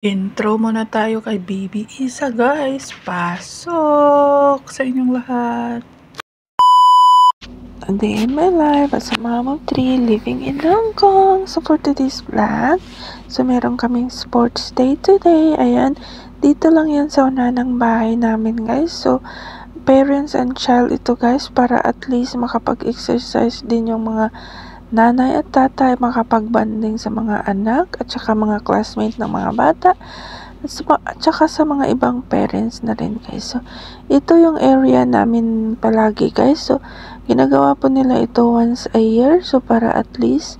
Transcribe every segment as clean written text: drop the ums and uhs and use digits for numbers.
Intro muna tayo kay Baby Isa, guys. Pasok sa inyong lahat. A day in my life as a mom of 3 living in Hong Kong. So for today's vlog, so meron kaming sports day today. Ayan, dito lang yan sa una ng bahay namin, guys. So parents and child ito, guys, para at least makapag-exercise din yung mga nanay at tatay, makapag-banding sa mga anak at saka mga classmates ng mga bata. At saka sa mga ibang parents na rin, guys. So, ito yung area namin palagi, guys. So, ginagawa po nila ito once a year. So, para at least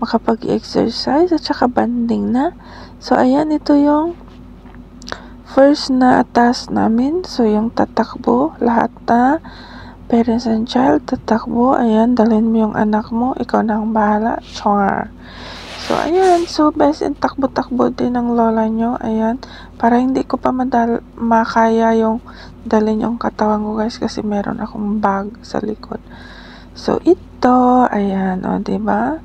makapag-exercise at saka banding na. So, ayan, ito yung first na task namin. So, yung tatakbo, lahat na parents and child, tatakbo. Ayan, dalhin mo yung anak mo. Ikaw na ang bahala. Char. So, ayan. So, best in takbo-takbo din ng lola nyo. Ayan. Para hindi ko pa makaya yung dalhin yung katawan ko, guys. Kasi meron akong bag sa likod. So, ito. Ayan. O, diba?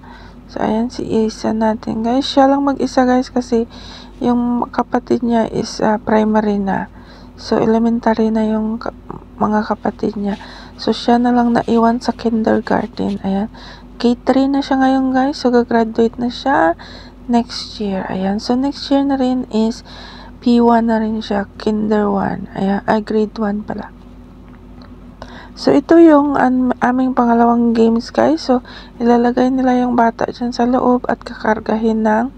So, ayan si Isa natin, guys. Siya lang mag-isa, guys. Kasi yung kapatid niya is primary na. So, elementary na yung mga kapatid niya. So, siya na lang naiwan sa kindergarten. Ayan. K3 na siya ngayon, guys. So, gagraduate na siya next year. Ayan. So, next year na rin is P1 na rin siya. Kinder 1. Ayan. Grade 1 pala. So, ito yung aming pangalawang games, guys. So, ilalagay nila yung bata dyan sa loob at kakargahin ng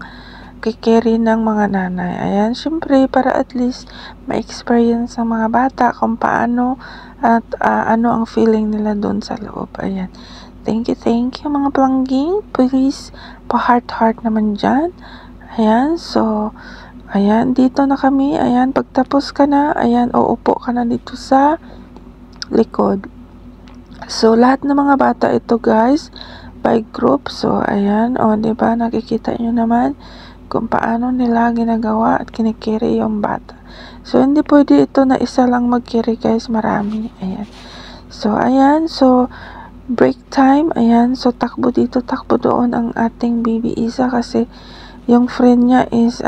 kikerry ng mga nanay. Ayan. Siyempre, para at least ma-experience ng mga bata kung paano at ano ang feeling nila doon sa loob. Ayan. Thank you mga plangging. Please, pa-heart naman dyan. Ayan, so, ayan, dito na kami. Ayan, pagtapos ka na, ayan, uupo ka na dito sa likod. So, lahat ng mga bata ito, guys, by group. So, ayan, o, diba, nakikita nyo naman kung paano nila ginagawa at kinikiri yung bata. So, hindi pwede ito na isa lang magkiri, guys, marami. Ayan. So, ayan, so, break time, ayan, so takbo dito, takbo doon ang ating Baby Isa kasi yung friend niya is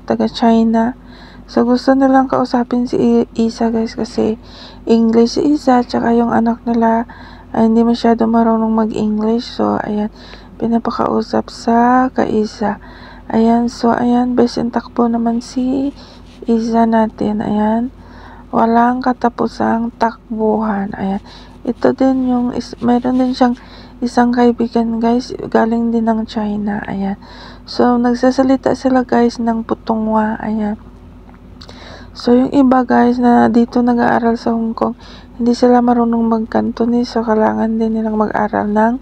taga China. So gusto nilang kausapin si Isa, guys, kasi English si Isa, tsaka yung anak nila ay hindi masyado marunong mag-English. So ayan, pinapakausap sa ka-Isa. Ayan, so ayan, best in takbo naman si Isa natin. Ayan, walang katapusang takbuhan. Ayan, ito din yung meron din siyang isang kaibigan, guys, galing din ng China. Ayan, so nagsasalita sila, guys, ng Putonghua. Ayan, so yung iba, guys, na dito nag-aaral sa Hong Kong, hindi sila marunong mag-Cantonese. So kailangan din nilang mag-aral ng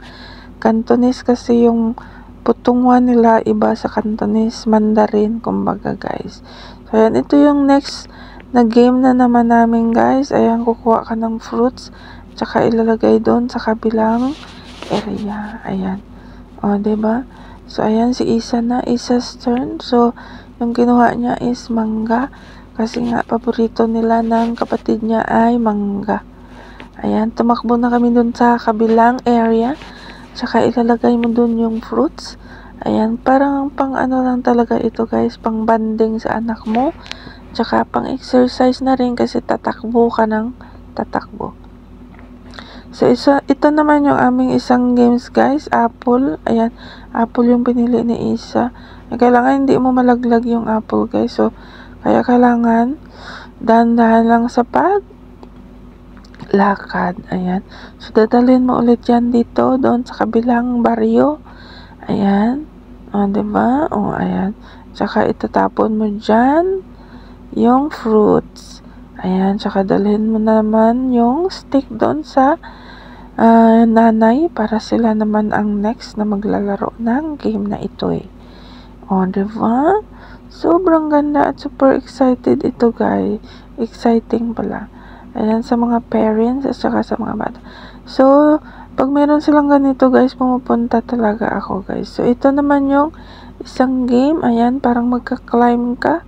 Cantonese kasi yung Putonghua nila iba sa Cantonese, Mandarin, kumbaga, guys. So ayan, ito yung next na game na naman namin, guys. Ayan, kukuha ka ng fruits, tsaka ilalagay doon sa kabilang area. Ayan. O, diba? So, ayan si Isa na. Isa's turn. So, yung kinuha niya is mangga. Kasi nga, paborito nila ng kapatid niya ay mangga. Ayan. Tumakbo na kami doon sa kabilang area. Tsaka ilalagay mo doon yung fruits. Ayan. Parang pang ano lang talaga ito, guys. Pang banding sa anak mo. Tsaka pang exercise na rin kasi tatakbo ka ng tatakbo. So, ito naman yung aming isang games, guys. Apple. Ayan. Apple yung pinili ni Isa. Kailangan hindi mo malaglag yung apple, guys. So, kaya kailangan dahan-dahan lang sa lakad. Ayan. So, dadalhin mo ulit yan dito, doon sa kabilang baryo. Ayan. O, diba? O, ayan. Tsaka itatapon mo dyan yung fruits. Ayan. Tsaka dalhin mo naman yung stick doon sa nanay para sila naman ang next na maglalaro ng game na ito eh. O, diba? Sobrang ganda at super excited ito, guys. Exciting pala. Ayan, sa mga parents at saka sa mga bata. So, pag meron silang ganito, guys, pumupunta talaga ako, guys. So, ito naman yung isang game. Ayan, parang magka-climb ka.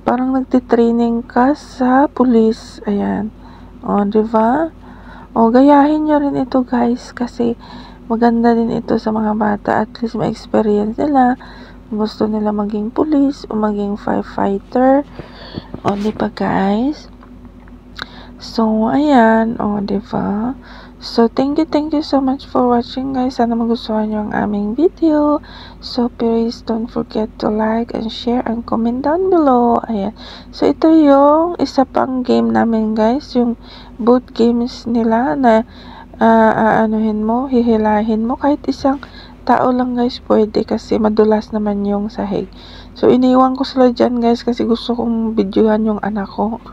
Parang nagtitraining ka sa police. Ayan. O, diba? O, gayahin nyo rin ito, guys, kasi maganda din ito sa mga bata. At least ma-experience nila gusto nila maging police o maging firefighter. O, di ba guys? So, ayan. O, di ba? So, thank you so much for watching guys. Sana magustuhan nyo ang aming video. So, please don't forget to like and share and comment down below. Ayan. So, ito yung isa pang game namin guys. Yung boot games nila na hihilahin mo. Kahit isang tao lang guys pwede kasi madulas naman yung sahig. So, iniwan ko sila dyan guys kasi gusto kong videohan yung anak ko.